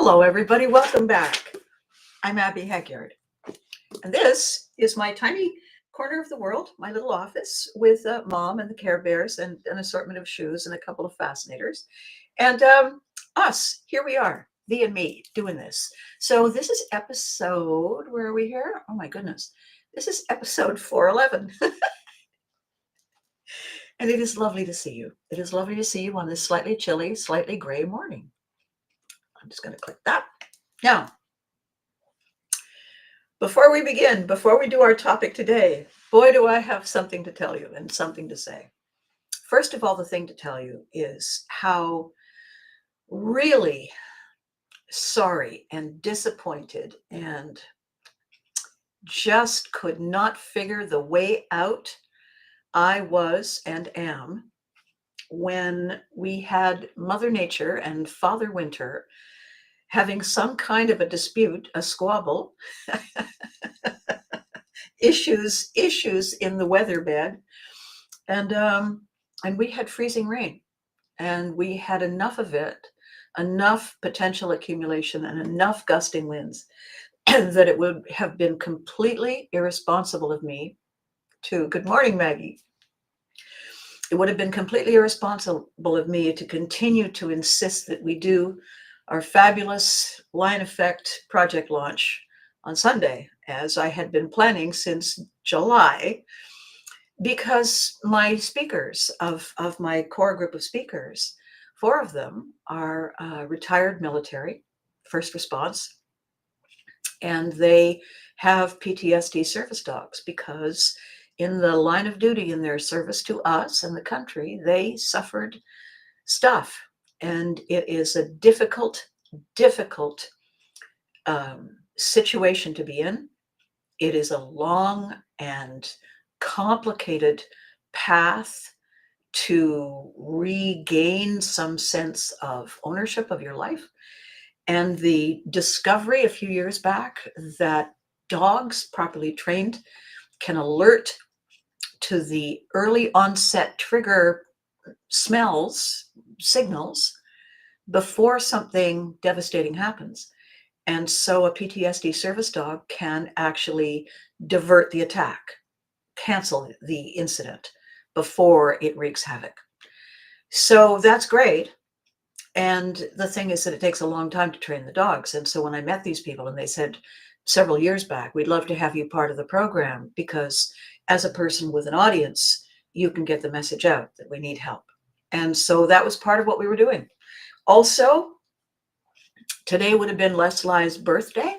Hello, everybody. Welcome back. I'm Abby Heckyard, and this is my tiny corner of the world, my little office with Mom and the Care Bears and an assortment of shoes and a couple of fascinators. And us, here we are, thee and me, doing this. So this is episode, where are we here? Oh my goodness. This is episode 411. And it is lovely to see you. It is lovely to see you on this slightly chilly, slightly gray morning. I'm just going to click that. Now, before we begin, before we do our topic today, boy, do I have something to tell you and something to say. First of all, the thing to tell you is how really sorry and disappointed and just could not figure the way out I was and am when we had Mother Nature and Father Winter having some kind of a dispute, a squabble, issues in the weather bed, and we had freezing rain, and we had enough of it, enough potential accumulation, and enough gusting winds that it would have been completely irresponsible of me to. Good morning, Maggie. It would have been completely irresponsible of me to continue to insist that we do our fabulous Line Effect project launch on Sunday, as I had been planning since July, because my speakers of my core group of speakers, 4 of them are retired military, first response, and they have PTSD service dogs because in the line of duty in their service to us and the country, they suffered stuff. And it is a difficult situation to be in. It is a long and complicated path to regain some sense of ownership of your life. And the discovery a few years back that dogs properly trained can alert to the early onset trigger signals before something devastating happens. And so a PTSD service dog can actually divert the attack, cancel the incident before it wreaks havoc. So that's great. And the thing is that it takes a long time to train the dogs. And so when I met these people and they said several years back, we'd love to have you part of the program because as a person with an audience, you can get the message out that we need help. And so that was part of what we were doing. Also, today would have been Leslie's birthday.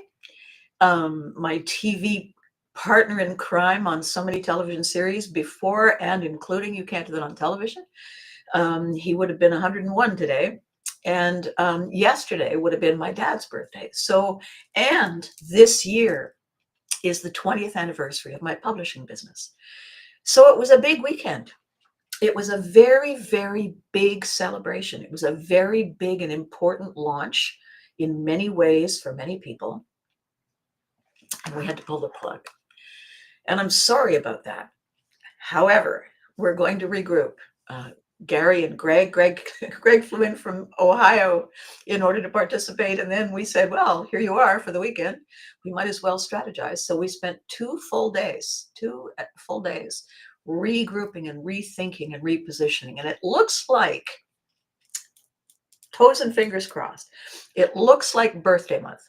My TV partner in crime on so many television series before and including You Can't Do That on Television. He would have been 101 today. And yesterday would have been my dad's birthday. So, and this year is the 20th anniversary of my publishing business. So it was a big weekend. It was a very, very big celebration. It was a very big and important launch in many ways for many people. And we had to pull the plug. And I'm sorry about that. However, we're going to regroup. Gary and Greg flew in from Ohio in order to participate. And then we said, well, here you are for the weekend. We might as well strategize. So we spent 2 full days regrouping and rethinking and repositioning. And it looks like, toes and fingers crossed, it looks like birthday month.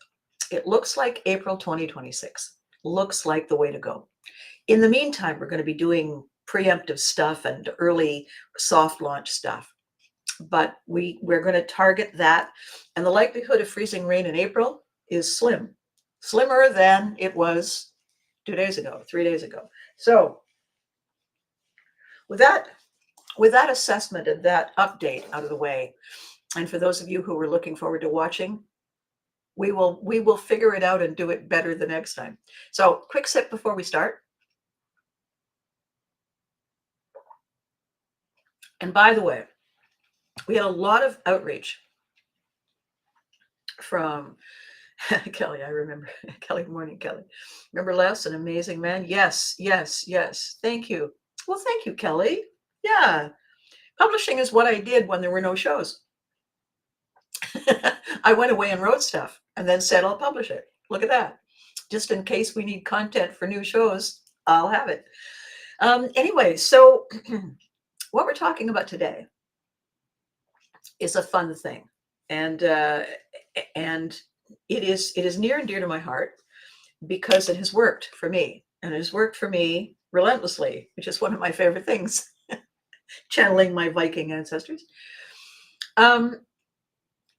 It looks like April 2026. Looks like the way to go. In the meantime, we're going to be doing preemptive stuff and early soft launch stuff. But we're going to target that. And the likelihood of freezing rain in April is slim. Slimmer than it was 2 days ago, 3 days ago. So with that assessment and that update out of the way, and for those of you who were looking forward to watching, we will figure it out and do it better the next time. So quick sip before we start. And by the way, we had a lot of outreach from Kelly. I remember Kelly. Good morning, Kelly. Remember Les, an amazing man? Yes. Thank you. Well, thank you, Kelly. Yeah. Publishing is what I did when there were no shows. I went away and wrote stuff and then said, I'll publish it. Look at that. Just in case we need content for new shows, I'll have it. Anyway, so what we're talking about today is a fun thing. And it is near and dear to my heart because it has worked for me, and it has worked for me relentlessly, which is one of my favorite things, channeling my Viking ancestors. Um,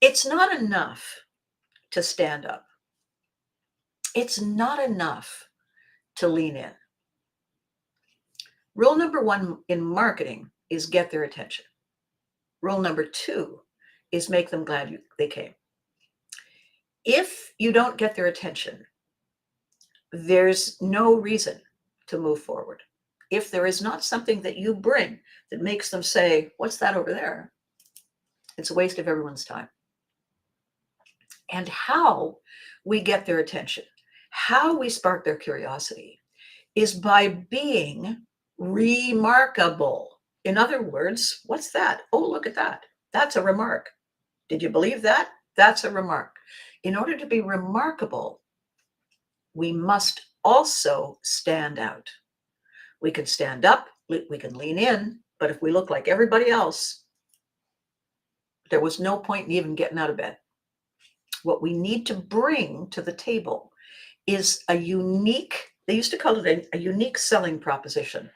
it's not enough to stand up. It's not enough to lean in. Rule number one in marketing is get their attention. Rule number two is make them glad they came. If you don't get their attention, there's no reason to move forward. If there is not something that you bring that makes them say, what's that over there? It's a waste of everyone's time. And how we get their attention, how we spark their curiosity, is by being remarkable. In other words, what's that? Oh, look at that. That's a remark. Did you believe that? That's a remark. In order to be remarkable, we must also stand out. We can stand up, we can lean in, but if we look like everybody else, there was no point in even getting out of bed. What we need to bring to the table is a unique, they used to call it a unique selling proposition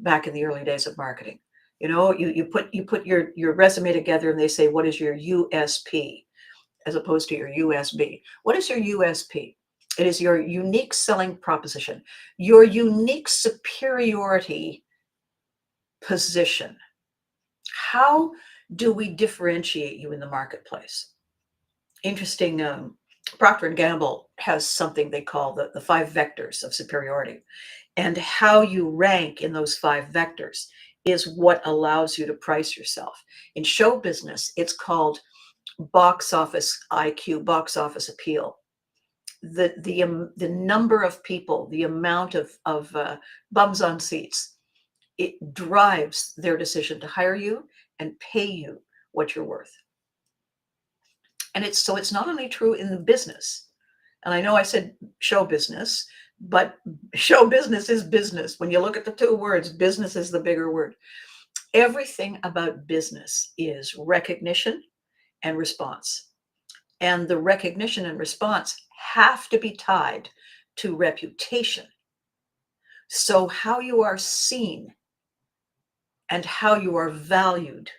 back in the early days of marketing. You know, you put your resume together and they say, what is your USP? As opposed to your USB. What is your USP? It is your unique selling proposition, your unique superiority position. How do we differentiate you in the marketplace? Interesting. Procter & Gamble has something they call the 5 vectors of superiority. And how you rank in those 5 vectors is what allows you to price yourself. In show business, it's called box office IQ, box office appeal. The number of people, the amount of bums on seats, it drives their decision to hire you and pay you what you're worth. And it's not only true in the business, and I know I said show business, but show business is business. When you look at the 2 words, business is the bigger word. Everything about business is recognition and response. And the recognition and response have to be tied to reputation. So how you are seen and how you are valued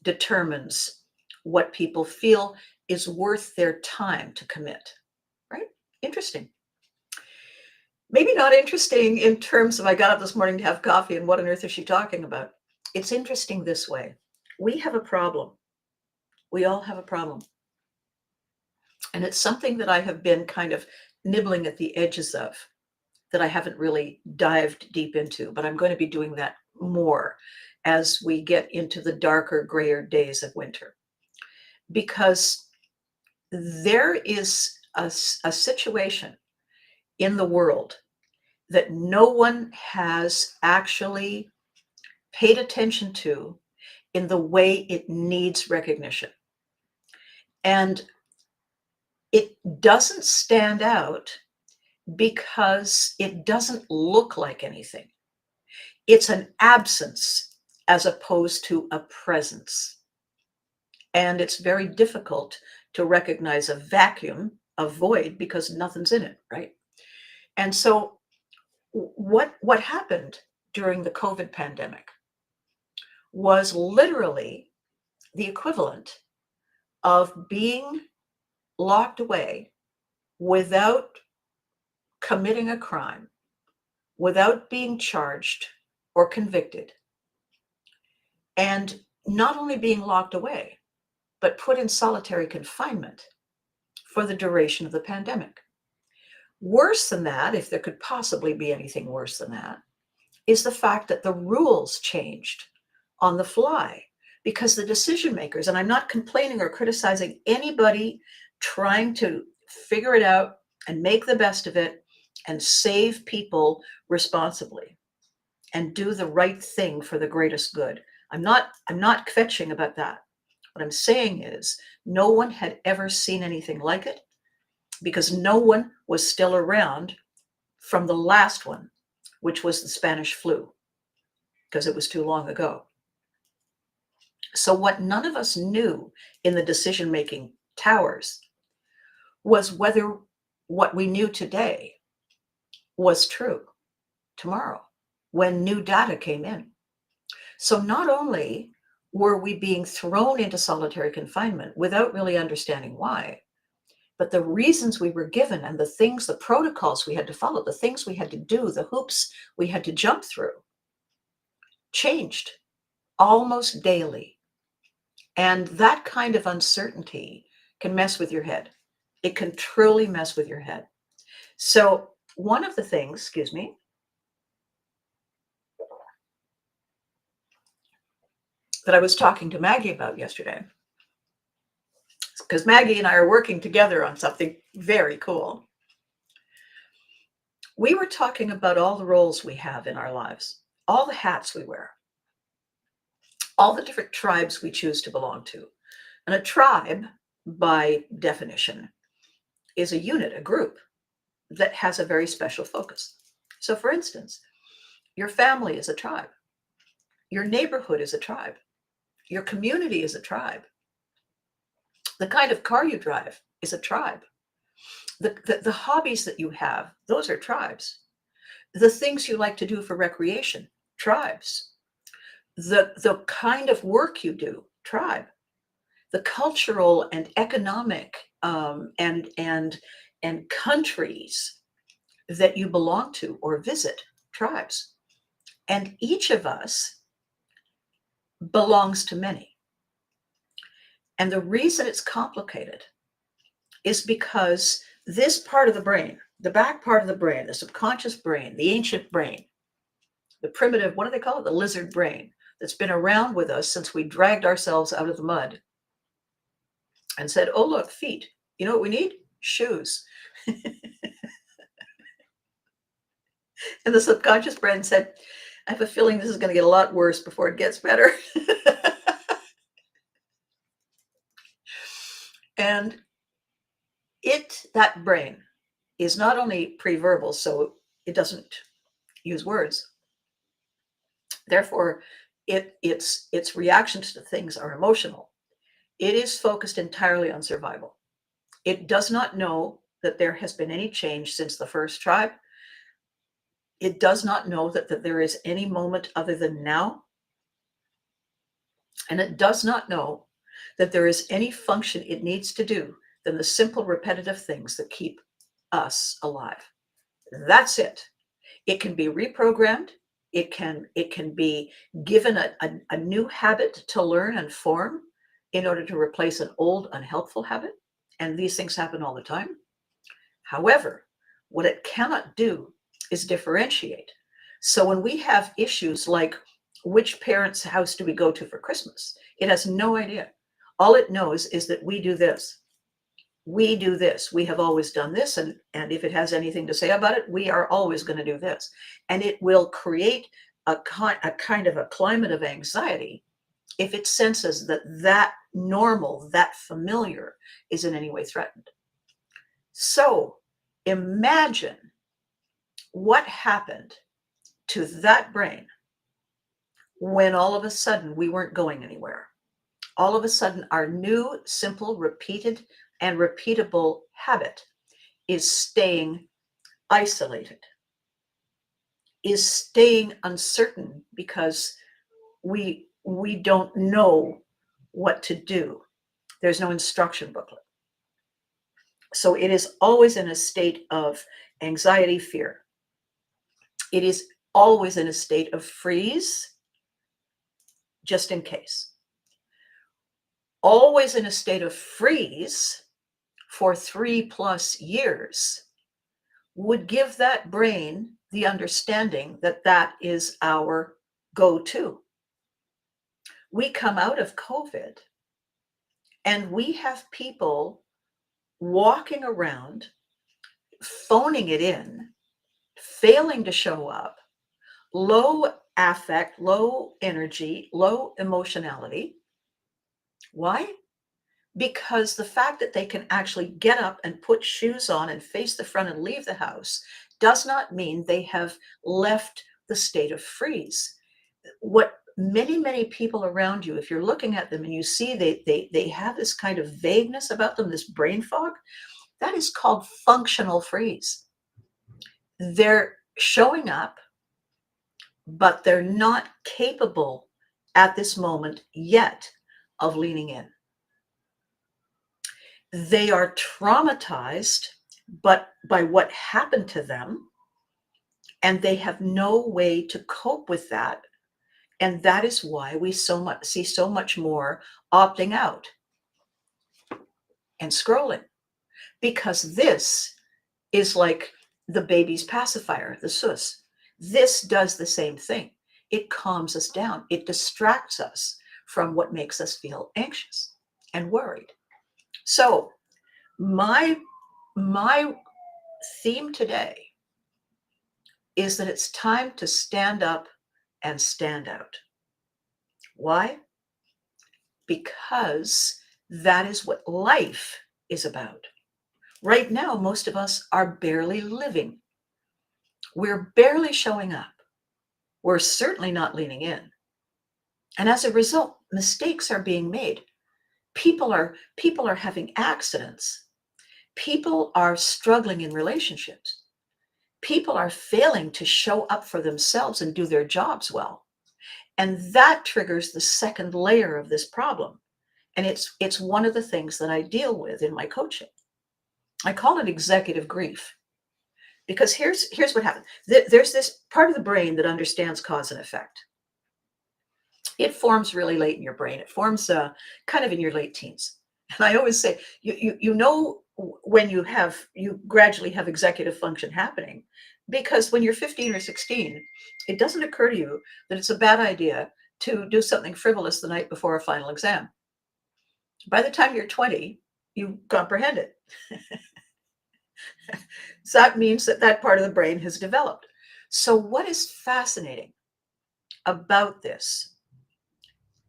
determines what people feel is worth their time to commit, right? Interesting. Maybe not interesting in terms of I got up this morning to have coffee and what on earth is she talking about? It's interesting this way. We have a problem. We all have a problem. And it's something that I have been kind of nibbling at the edges of, that I haven't really dived deep into, but I'm going to be doing that more as we get into the darker, grayer days of winter. Because there is a situation in the world that no one has actually paid attention to in the way it needs recognition. And it doesn't stand out because it doesn't look like anything. It's an absence as opposed to a presence. And it's very difficult to recognize a vacuum, a void, because nothing's in it, right? And so what happened during the COVID pandemic was literally the equivalent of being locked away without committing a crime, without being charged or convicted, and not only being locked away, but put in solitary confinement for the duration of the pandemic. Worse than that, if there could possibly be anything worse than that, is the fact that the rules changed on the fly because the decision makers, and I'm not complaining or criticizing anybody trying to figure it out and make the best of it and save people responsibly and do the right thing for the greatest good. I'm not kvetching about that. What I'm saying is no one had ever seen anything like it because no one was still around from the last one, which was the Spanish flu, because it was too long ago. So what none of us knew in the decision-making towers was whether what we knew today was true tomorrow when new data came in. So not only were we being thrown into solitary confinement without really understanding why, but the reasons we were given and the things, the protocols we had to follow, the things we had to do, the hoops we had to jump through changed almost daily. And that kind of uncertainty can mess with your head. It can truly mess with your head. So one of the things, excuse me, that I was talking to Maggie about yesterday, because Maggie and I are working together on something very cool. We were talking about all the roles we have in our lives, all the hats we wear, all the different tribes we choose to belong to. And a tribe, by definition, is a unit, a group that has a very special focus. So for instance, your family is a tribe. Your neighborhood is a tribe. Your community is a tribe. The kind of car you drive is a tribe. The hobbies that you have, those are tribes. The things you like to do for recreation, tribes. The kind of work you do, tribe. The cultural and economic and countries that you belong to or visit, tribes. And each of us belongs to many. And the reason it's complicated is because this part of the brain, the back part of the brain, the subconscious brain, the ancient brain, the primitive, what do they call it? The lizard brain that's been around with us since we dragged ourselves out of the mud and said, oh, look, feet. You know what we need? Shoes. And the subconscious brain said, I have a feeling this is going to get a lot worse before it gets better. And that brain is not only pre-verbal, so it doesn't use words. Therefore, its reactions to things are emotional. It is focused entirely on survival. It does not know that there has been any change since the first tribe. It does not know that there is any moment other than now. And it does not know that there is any function it needs to do than the simple repetitive things that keep us alive. That's it. It can be reprogrammed. It can be given a new habit to learn and form in order to replace an old unhelpful habit. And these things happen all the time. However, what it cannot do is differentiate. So when we have issues like which parents' house do we go to for Christmas, it has no idea. All it knows is that we do this. We do this. We have always done this. And if it has anything to say about it, we are always going to do this. And it will create a kind of a climate of anxiety if it senses that normal, that familiar is in any way threatened. So imagine what happened to that brain when all of a sudden we weren't going anywhere. All of a sudden, our new, simple, repeated, and repeatable habit is staying isolated, is staying uncertain because we don't know what to do. There's no instruction booklet. So it is always in a state of anxiety, fear. It is always in a state of freeze, just in case. Always in a state of freeze for 3+ years would give that brain the understanding that that is our go-to. We come out of COVID and we have people walking around, phoning it in, failing to show up, low affect, low energy, low emotionality, Why? Because the fact that they can actually get up and put shoes on and face the front and leave the house does not mean they have left the state of freeze. What many people around you, if you're looking at them and you see they have this kind of vagueness about them, this brain fog, that is called functional freeze. They're showing up, but they're not capable at this moment yet of leaning in. They are traumatized but by what happened to them, and they have no way to cope with that. And that is why we see so much more opting out and scrolling, because this is like the baby's pacifier, the sus. This does the same thing. It calms us down. It distracts us from what makes us feel anxious and worried. So my theme today is that it's time to stand up and stand out. Why? Because that is what life is about. Right now, most of us are barely living. We're barely showing up. We're certainly not leaning in. And as a result, mistakes are being made. People are having accidents. People are struggling in relationships. People are failing to show up for themselves and do their jobs well. And that triggers the second layer of this problem. And it's one of the things that I deal with in my coaching. I call it executive grief. Because here's what happens. There's this part of the brain that understands cause and effect. It forms really late in your brain. It forms kind of in your late teens. And I always say, you know when you gradually have executive function happening, because when you're 15 or 16, it doesn't occur to you that it's a bad idea to do something frivolous the night before a final exam. By the time you're 20, you comprehend it. So that means that part of the brain has developed. So what is fascinating about this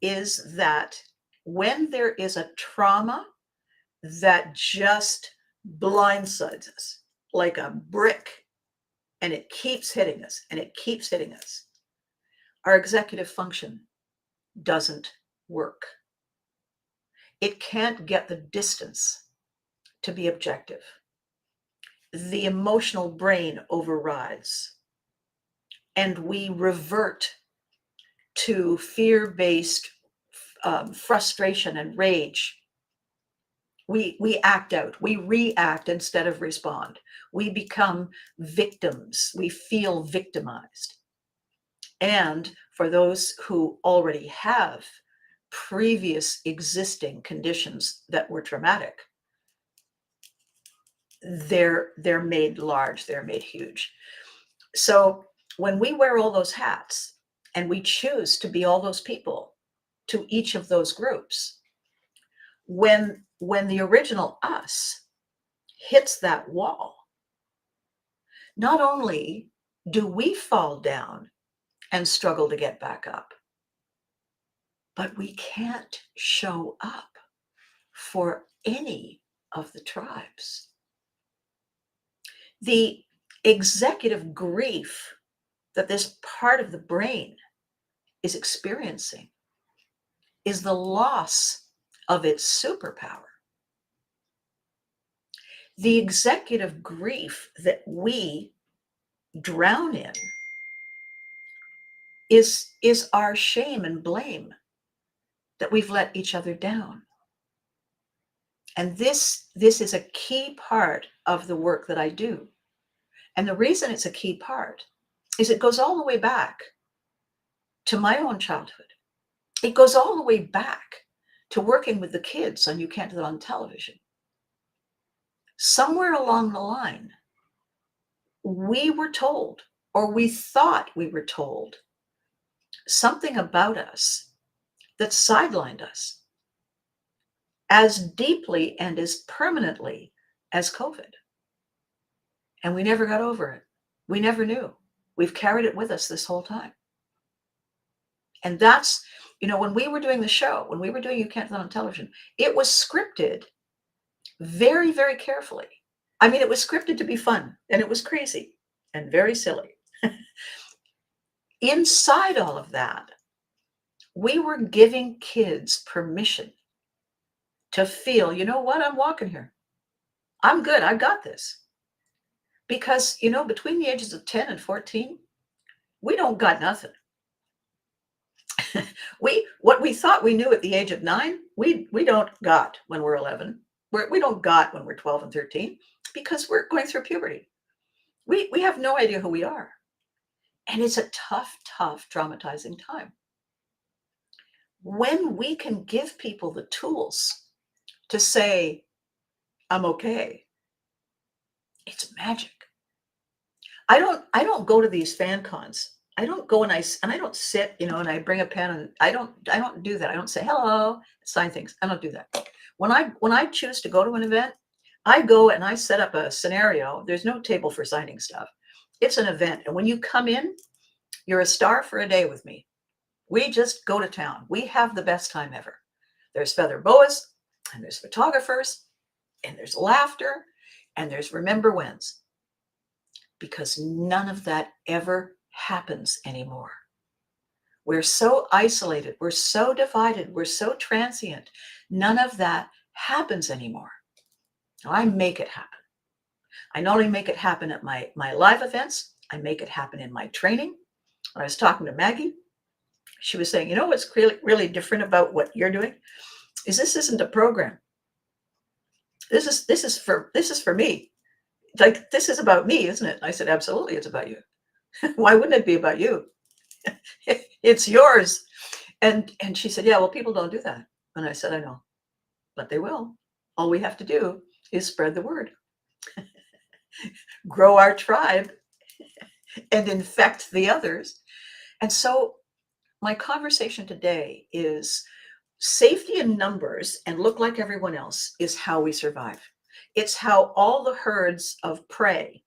is that when there is a trauma that just blindsides us like a brick, and it keeps hitting us and it keeps hitting us, our executive function doesn't work. It can't get the distance to be objective. The emotional brain overrides, and we revert to fear-based frustration and rage. We act out, we react instead of respond. We become victims, we feel victimized. And for those who already have previous existing conditions that were traumatic, they're made large, they're made huge. So when we wear all those hats and we choose to be all those people to each of those groups, when the original us hits that wall, not only do we fall down and struggle to get back up, but we can't show up for any of the tribes. The executive grief that this part of the brain is experiencing is the loss of its superpower. The executive grief that we drown in is our shame and blame that we've let each other down. And this is a key part of the work that I do. And the reason it's a key part is it goes all the way back to my own childhood. It goes all the way back to working with the kids on You Can't Do That on Television. Somewhere along the line, we were told, or we thought we were told, something about us that sidelined us as deeply and as permanently as COVID. And we never got over it. We never knew. We've carried it with us this whole time. And that's, When we were doing the show, when we were doing You Can't Live on Television, it was scripted very, very carefully. I mean, it was scripted to be fun, and it was crazy and very silly. Inside all of that, we were giving kids permission to feel, you know what, I'm walking here. I'm good. I got this. Because, between the ages of 10 and 14, we don't got nothing. What we thought we knew at the age of 9, we don't got when we're 11. We don't got when we're 12 and 13 because we're going through puberty. We have no idea who we are. And it's a tough, tough, traumatizing time. When we can give people the tools to say, I'm okay, it's magic. I don't go to these fan cons. I don't go and I don't sit, and I bring a pen, and I don't do that. I don't say hello, sign things. I don't do that. When I choose to go to an event, I go and I set up a scenario. There's no table for signing stuff. It's an event. And when you come in, you're a star for a day with me. We just go to town. We have the best time ever. There's feather boas, and there's photographers, and there's laughter, and there's remember whens. Because none of that ever happens anymore. We're so isolated. We're so divided. We're so transient. None of that happens anymore. Now, I make it happen. I not only make it happen at my live events, I make it happen in my training. When I was talking to Maggie, she was saying, what's really, really different about what you're doing is this isn't a program. This is for me. Like, this is about me, isn't it? I said, absolutely, it's about you. Why wouldn't it be about you? It's yours. And she said, yeah, well, people don't do that. And I said, I know, but they will. All we have to do is spread the word, grow our tribe, and infect the others. And so my conversation today is safety in numbers and look like everyone else is how we survive. It's how all the herds of prey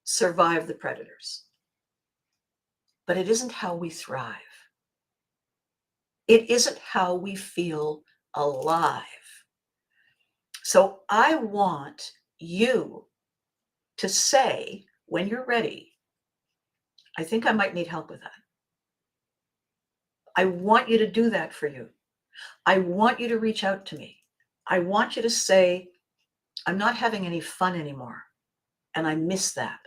survive the predators. But it isn't how we thrive. It isn't how we feel alive. So I want you to say, when you're ready, I think I might need help with that. I want you to do that for you. I want you to reach out to me. I want you to say, I'm not having any fun anymore, and I miss that.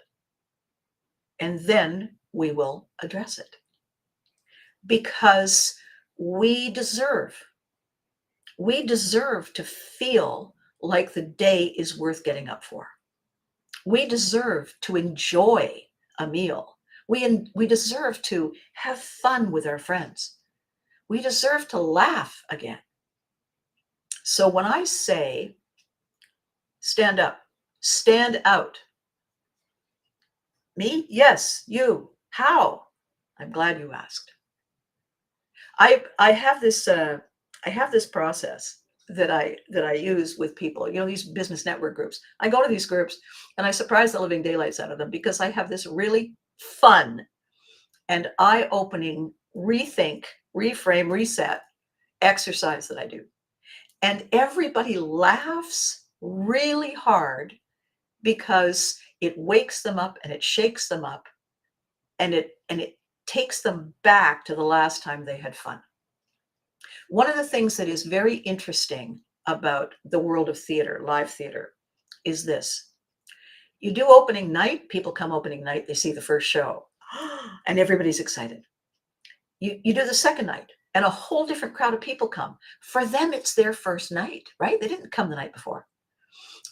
And then we will address it. Because we deserve to feel like the day is worth getting up for. We deserve to enjoy a meal. We deserve to have fun with our friends. We deserve to laugh again. So when I say, stand up, stand out. Me? Yes, you. How? I'm glad you asked. I have this process that I use with people, these business network groups. I go to these groups and I surprise the living daylights out of them because I have this really fun and eye-opening rethink, reframe, reset exercise that I do. And everybody laughs really hard because it wakes them up and it shakes them up and it takes them back to the last time they had fun. One of the things that is very interesting about the world of theater, live theater, is this. You do opening night, people come opening night, they see the first show, and everybody's excited. You do the second night, and a whole different crowd of people come. For them, it's their first night, right? They didn't come the night before.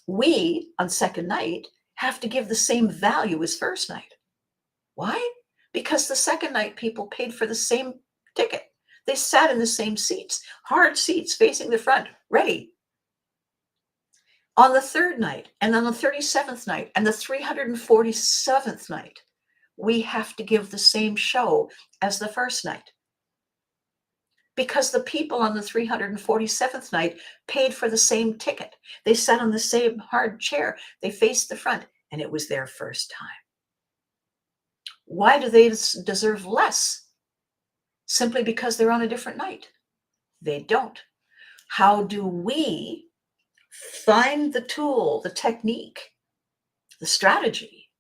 We, on second night, have to give the same value as first night. Why? Because the second night, people paid for the same ticket. They sat in the same seats, hard seats facing the front, ready. On the third night, and on the 37th night, and the 347th night, we have to give the same show as the first night. Because the people on the 347th night paid for the same ticket. They sat on the same hard chair. They faced the front, and it was their first time. Why do they deserve less? simply because they're on a different night. They don't. How do we find the tool, the technique, the strategy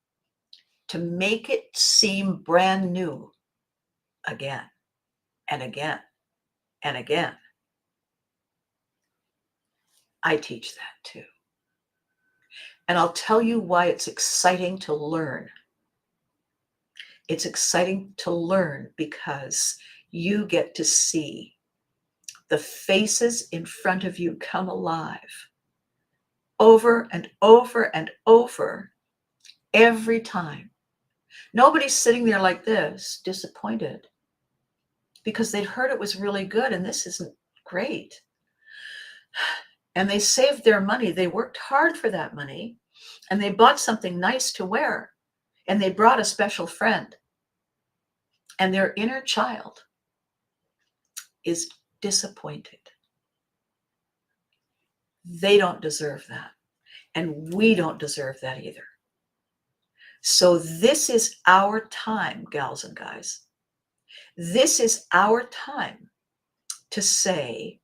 to make it seem brand new again and again and again? I teach that too. And I'll tell you why it's exciting to learn. It's exciting to learn because you get to see the faces in front of you come alive over and over and over every time. Nobody's sitting there like this, disappointed, because they'd heard it was really good and this isn't great. And they saved their money. They worked hard for that money and they bought something nice to wear and they brought a special friend. And their inner child is disappointed. They don't deserve that. And we don't deserve that either. So this is our time, gals and guys. This is our time to say,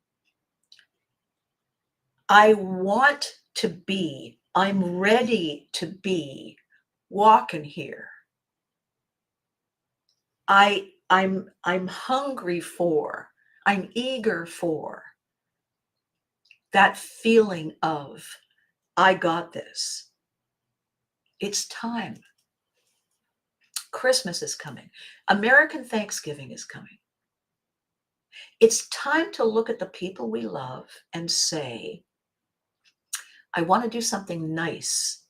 I want to be, I'm ready to be walking here. I'm hungry for, I'm eager for that feeling of, I got this. It's time. Christmas is coming. American Thanksgiving is coming. It's time to look at the people we love and say, I want to do something nice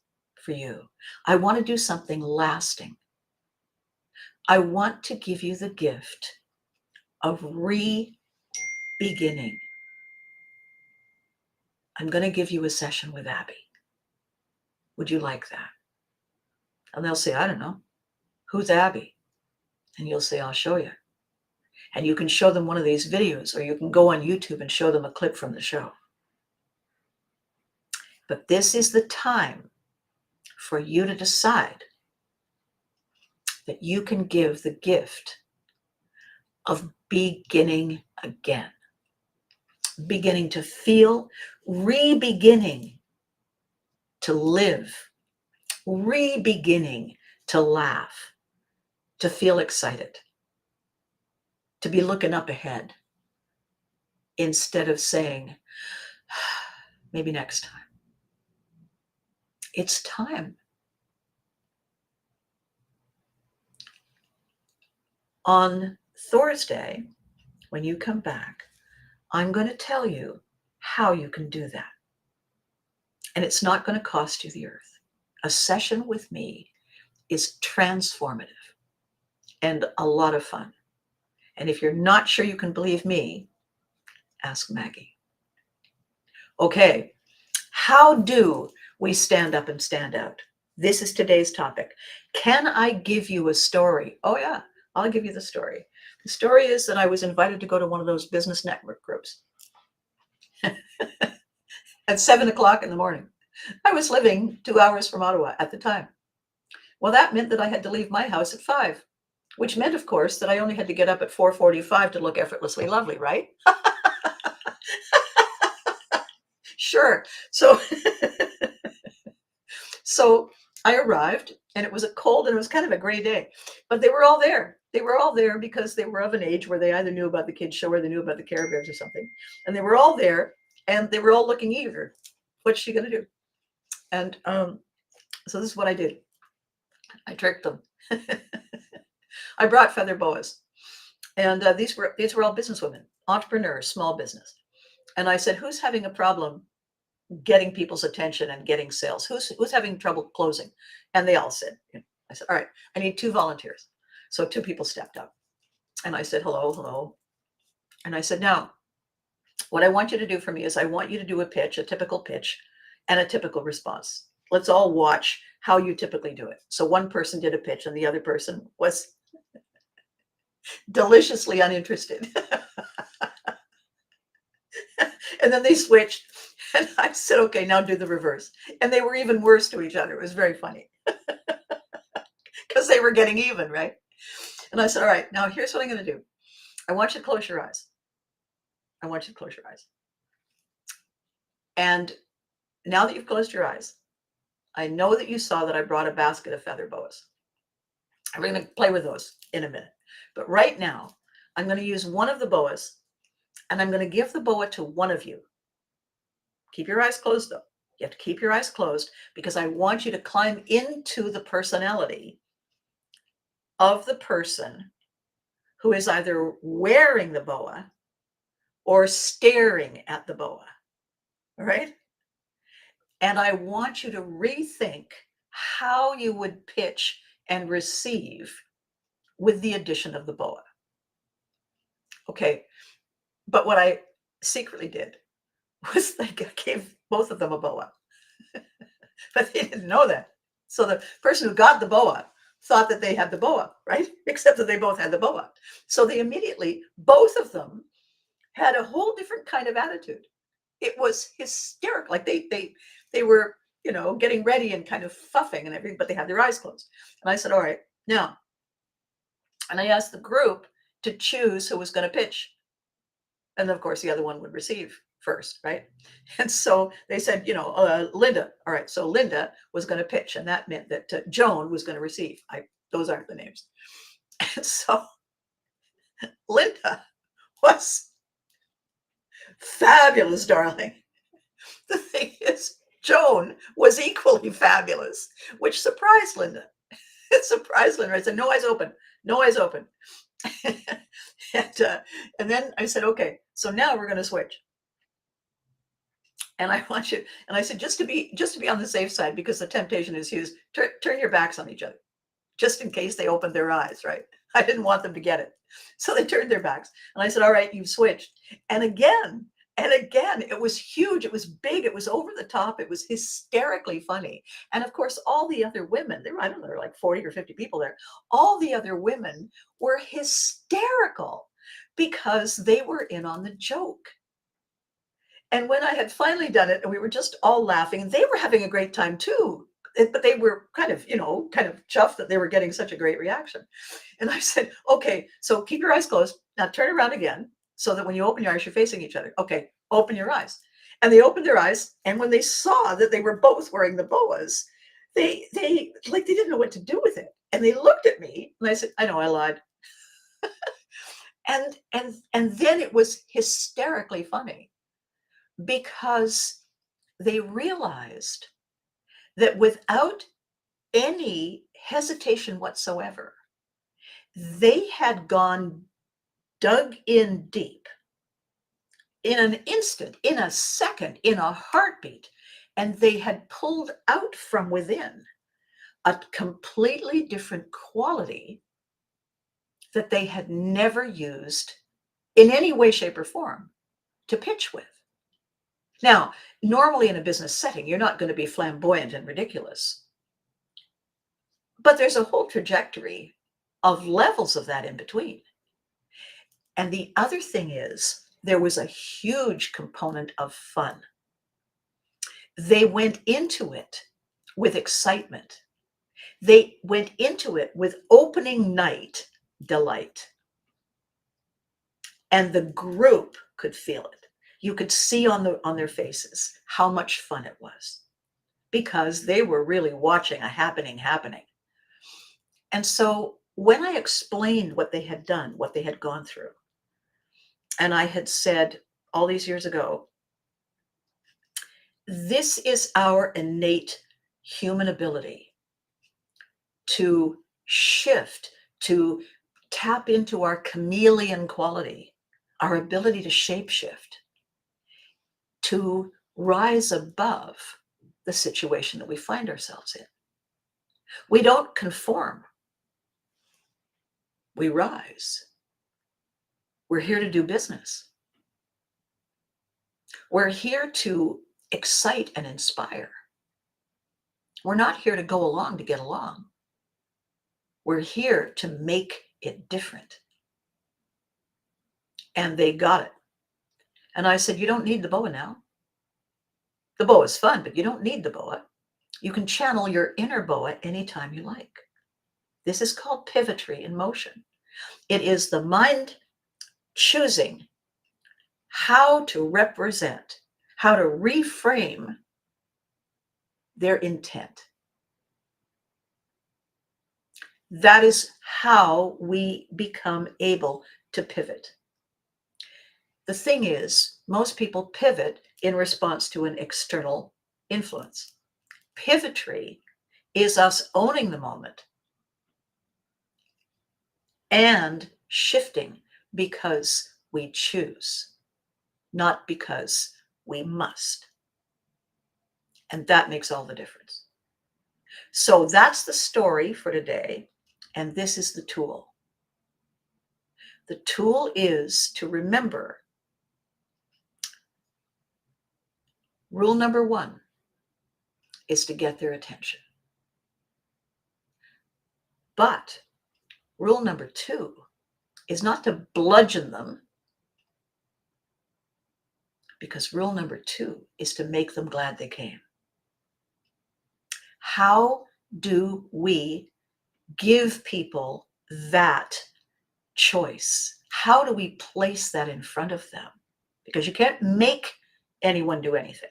for you. I want to do something lasting. I want to give you the gift of re-beginning. I'm going to give you a session with Abby. Would you like that? And they'll say, I don't know. Who's Abby? And you'll say, I'll show you. And you can show them one of these videos, or you can go on YouTube and show them a clip from the show. But this is the time for you to decide that you can give the gift of beginning again, beginning to feel, re-beginning to live, re-beginning to laugh, to feel excited, to be looking up ahead instead of saying, maybe next time. It's time. On Thursday, when you come back, I'm going to tell you how you can do that. And it's not going to cost you the earth. A session with me is transformative and a lot of fun. And if you're not sure you can believe me, ask Maggie. Okay, how do we stand up and stand out? This is today's topic. Can I give you a story? Oh yeah, I'll give you the story. The story is that I was invited to go to one of those business network groups at 7 o'clock in the morning. I was living 2 hours from Ottawa at the time. Well, that meant that I had to leave my house at 5, which meant, of course, that I only had to get up at 4:45 to look effortlessly lovely, right? Sure. So I arrived and it was a cold and it was kind of a gray day, but they were all there. They were all there because they were of an age where they either knew about the kids show or they knew about the Care Bears or something. And they were all there and they were all looking eager. What's she going to do? And so this is what I did. I tricked them. I brought feather boas. And these were all businesswomen, entrepreneurs, small business. And I said, who's having a problem getting people's attention and getting sales? Who's having trouble closing? And they all said, I said, all right, I need 2 volunteers. So 2 people stepped up. And I said, hello. And I said, now, what I want you to do for me is I want you to do a pitch, a typical pitch, and a typical response. Let's all watch how you typically do it. So one person did a pitch and the other person was deliciously uninterested. And then they switched. And I said, okay, now do the reverse. And they were even worse to each other. It was very funny because they were getting even, right? And I said, all right, now here's what I'm going to do. I want you to close your eyes. I want you to close your eyes. And now that you've closed your eyes, I know that you saw that I brought a basket of feather boas. I'm going to play with those in a minute. But right now, I'm going to use one of the boas, and I'm going to give the boa to one of you. Keep your eyes closed, though. You have to keep your eyes closed because I want you to climb into the personality of the person who is either wearing the boa or staring at the boa. All right? And I want you to rethink how you would pitch and receive with the addition of the boa. Okay. But what I secretly did was I gave both of them a boa, but they didn't know that. So the person who got the boa thought that they had the boa, right? Except that they both had the boa. So they immediately, both of them had a whole different kind of attitude. It was hysterical. Like they were, getting ready and kind of fuffing and everything, but they had their eyes closed. And I said, all right, now, and I asked the group to choose who was going to pitch. And of course, the other one would receive first, right? And so they said, Linda. All right, so Linda was going to pitch, and that meant that Joan was going to receive. Those aren't the names. And so Linda was fabulous, darling. The thing is, Joan was equally fabulous, which surprised Linda. It surprised Linda. I said, no eyes open, no eyes open. And then I said, okay, so now we're going to switch. And I want you, and I said, just to be on the safe side, because the temptation is huge, turn your backs on each other, just in case they opened their eyes, right? I didn't want them to get it. So they turned their backs. And I said, all right, you've switched. And again, it was huge. It was big. It was over the top. It was hysterically funny. And of course, all the other women, I don't know, there were like 40 or 50 people there. All the other women were hysterical because they were in on the joke. And when I had finally done it and we were just all laughing, they were having a great time too. But they were kind of chuffed that they were getting such a great reaction. And I said, okay, so keep your eyes closed. Now turn around again so that when you open your eyes, you're facing each other. Okay, open your eyes. And they opened their eyes. And when they saw that they were both wearing the boas, they didn't know what to do with it. And they looked at me and I said, I know, I lied. and then it was hysterically funny because they realized that without any hesitation whatsoever, they had dug in deep in an instant, in a second, in a heartbeat, and they had pulled out from within a completely different quality that they had never used in any way, shape, or form to pitch with. Now, normally in a business setting, you're not going to be flamboyant and ridiculous. But there's a whole trajectory of levels of that in between. And the other thing is, there was a huge component of fun. They went into it with excitement. They went into it with opening night delight. And the group could feel it. You could see on their faces how much fun it was because they were really watching a happening. And so when I explained what they had done, what they had gone through, and I had said all these years ago, this is our innate human ability to shift, to tap into our chameleon quality, our ability to shapeshift, to rise above the situation that we find ourselves in. We don't conform. We rise. We're here to do business. We're here to excite and inspire. We're not here to go along to get along. We're here to make it different. And they got it. And I said, you don't need the boa now. The boa is fun, but you don't need the boa. You can channel your inner boa anytime you like. This is called Pivotry in motion. It is the mind choosing how to represent, how to reframe their intent. That is how we become able to pivot. The thing is, most people pivot in response to an external influence. Pivotry is us owning the moment and shifting because we choose, not because we must. And that makes all the difference. So that's the story for today. And this is the tool. The tool is to remember rule number 1 is to get their attention. But rule number 2 is not to bludgeon them, because rule number 2 is to make them glad they came. How do we give people that choice? How do we place that in front of them? Because you can't make anyone do anything.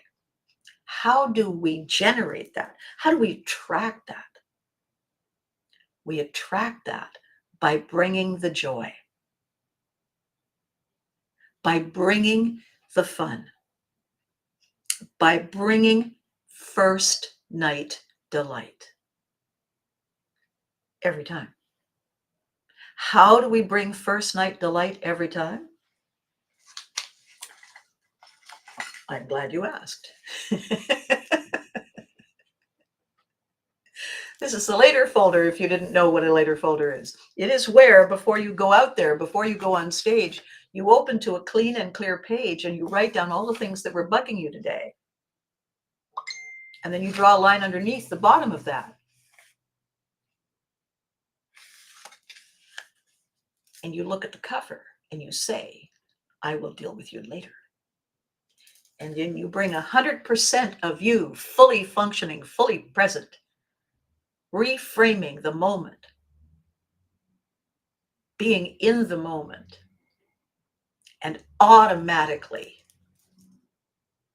How do we generate that? How do we attract that? We attract that by bringing the joy, by bringing the fun, by bringing first night delight every time. How do we bring first night delight every time? I'm glad you asked. This is the later folder, if you didn't know what a later folder is. It is where, before you go out there, before you go on stage, you open to a clean and clear page and you write down all the things that were bugging you today. And then you draw a line underneath the bottom of that. And you look at the cover and you say, I will deal with you later. And then you bring 100% of you fully functioning, fully present, reframing the moment, being in the moment, and automatically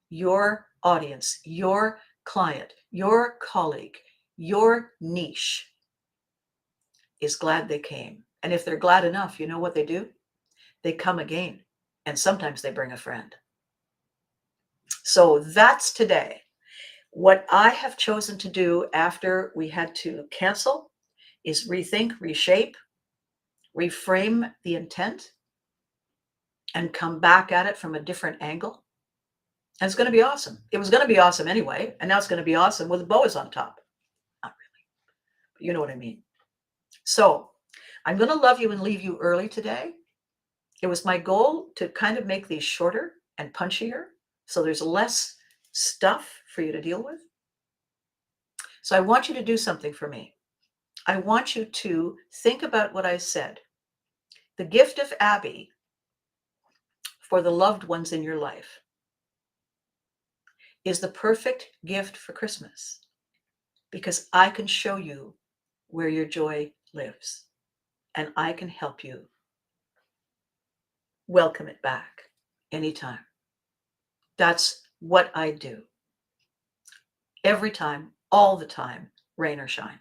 your audience, your client, your colleague, your niche is glad they came. And if they're glad enough, you know what they do? They come again. And sometimes they bring a friend. So that's today. What I have chosen to do after we had to cancel is rethink, reshape, reframe the intent, and come back at it from a different angle. And it's going to be awesome. It was going to be awesome anyway, and now it's going to be awesome with bows on top. Not really, but you know what I mean. So I'm going to love you and leave you early today. It was my goal to kind of make these shorter and punchier, so there's less stuff for you to deal with. So I want you to do something for me. I want you to think about what I said. The gift of Abby for the loved ones in your life is the perfect gift for Christmas, because I can show you where your joy lives and I can help you welcome it back anytime. That's what I do. Every time, all the time, rain or shine.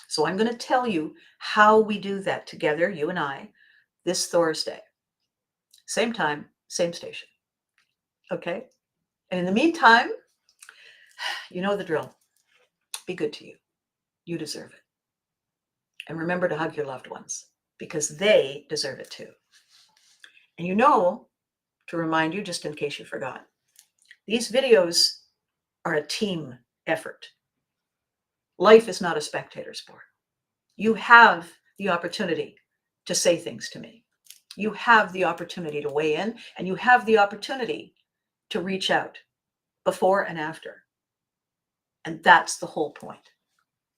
So I'm going to tell you how we do that together, you and I, this Thursday. Same time, same station. Okay? And in the meantime, you know the drill. Be good to you. You deserve it. And remember to hug your loved ones, because they deserve it too. And you know, to remind you, just in case you forgot, these videos are a team effort. Life is not a spectator sport. You have the opportunity to say things to me. You have the opportunity to weigh in, and you have the opportunity to reach out before and after. And that's the whole point.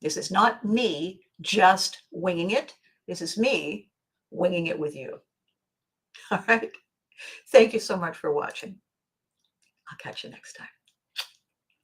This is not me just winging it. This is me winging it with you. All right. Thank you so much for watching. I'll catch you next time.